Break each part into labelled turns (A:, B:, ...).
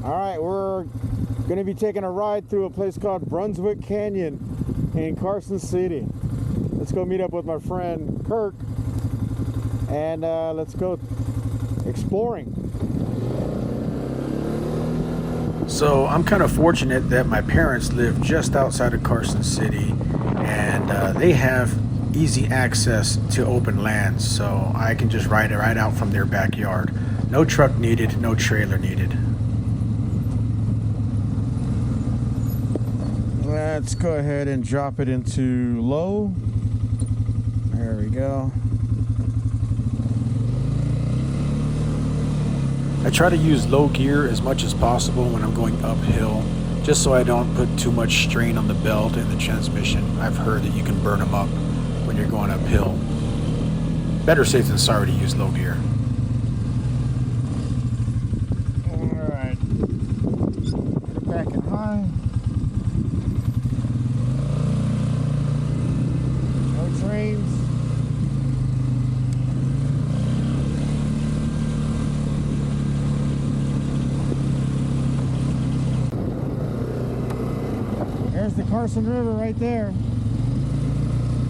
A: All right, we're going to be taking a ride through a place called Brunswick Canyon in Carson City. Let's go meet up with my friend Kirk and let's go exploring.
B: So I'm kind of fortunate that my parents live just outside of Carson City, and they have easy access to open land, so I can just ride it right out from their backyard. No truck needed, no trailer needed.
A: Let's go ahead and drop it into low. There we go.
B: I try to use low gear as much as possible when I'm going uphill, just so I don't put too much strain on the belt and the transmission. I've heard that you can burn them up when you're going uphill. Better safe than sorry to use low gear.
A: Alright. Put it back in high. No trains. There's the Carson River right there.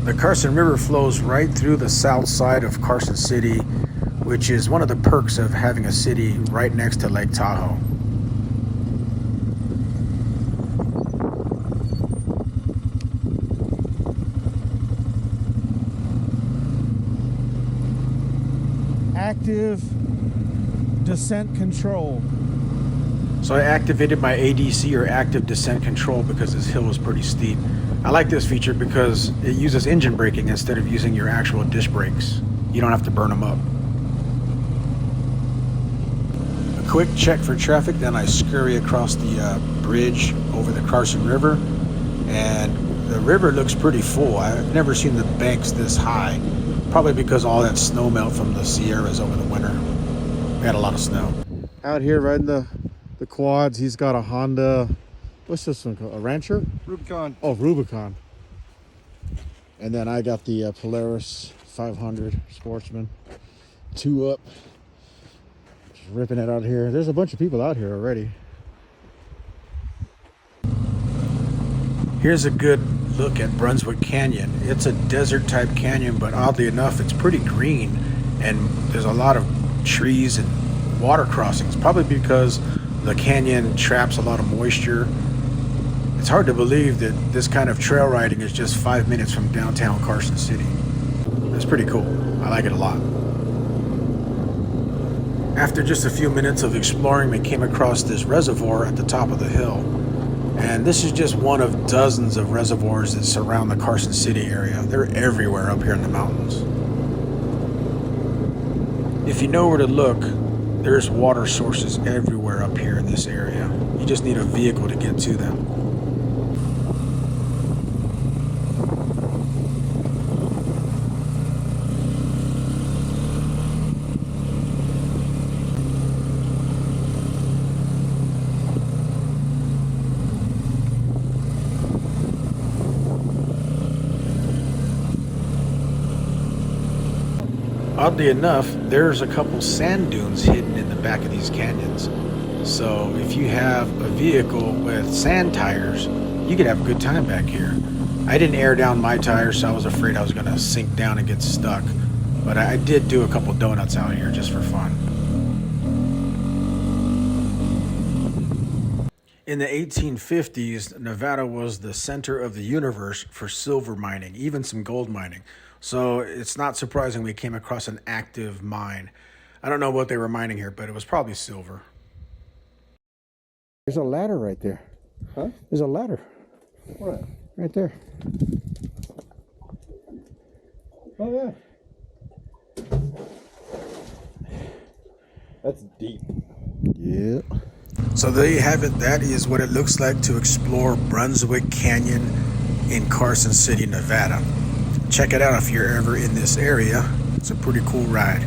B: The Carson River flows right through the south side of Carson City, which is one of the perks of having a city right next to Lake Tahoe.
A: Active descent control.
B: So I activated my ADC, or active descent control, because this hill is pretty steep. I like this feature because it uses engine braking instead of using your actual disc brakes. You don't have to burn them up. A quick check for traffic, then I scurry across the bridge over the Carson River, and the river looks pretty full. I've never seen the banks this high, probably because all that snow melt from the Sierras over the winter. We had a lot of snow.
A: Out here riding the quads, he's got a Honda, what's this one called? A Rancher?
C: Rubicon.
A: Oh, Rubicon. And then I got the Polaris 500 Sportsman. 2 up. Just ripping it out here. There's a bunch of people out here already.
B: Here's a good look at Brunswick Canyon. It's a desert type canyon, but oddly enough, it's pretty green, and there's a lot of trees and water crossings, probably because the canyon traps a lot of moisture. It's hard to believe that this kind of trail riding is just 5 minutes from downtown Carson City. It's pretty cool. I like it a lot. After just a few minutes of exploring, we came across this reservoir at the top of the hill. And this is just one of dozens of reservoirs that surround the Carson City area. They're everywhere up here in the mountains. If you know where to look, there's water sources everywhere up here in this area. You just need a vehicle to get to them. Oddly enough, there's a couple sand dunes hidden in the back of these canyons. So if you have a vehicle with sand tires, you could have a good time back here. I didn't air down my tires, so I was afraid I was going to sink down and get stuck. But I did do a couple donuts out here just for fun. In the 1850s, Nevada was the center of the universe for silver mining, even some gold mining. So it's not surprising we came across an active mine. I don't know what they were mining here, but it was probably silver.
A: There's a ladder right there.
C: Huh?
A: There's a ladder.
C: What?
A: Right there.
C: Oh, yeah. That's deep.
A: Yeah.
B: So there you have it. That is what it looks like to explore Brunswick Canyon in Carson City, Nevada. Check it out if you're ever in this area. It's a pretty cool ride.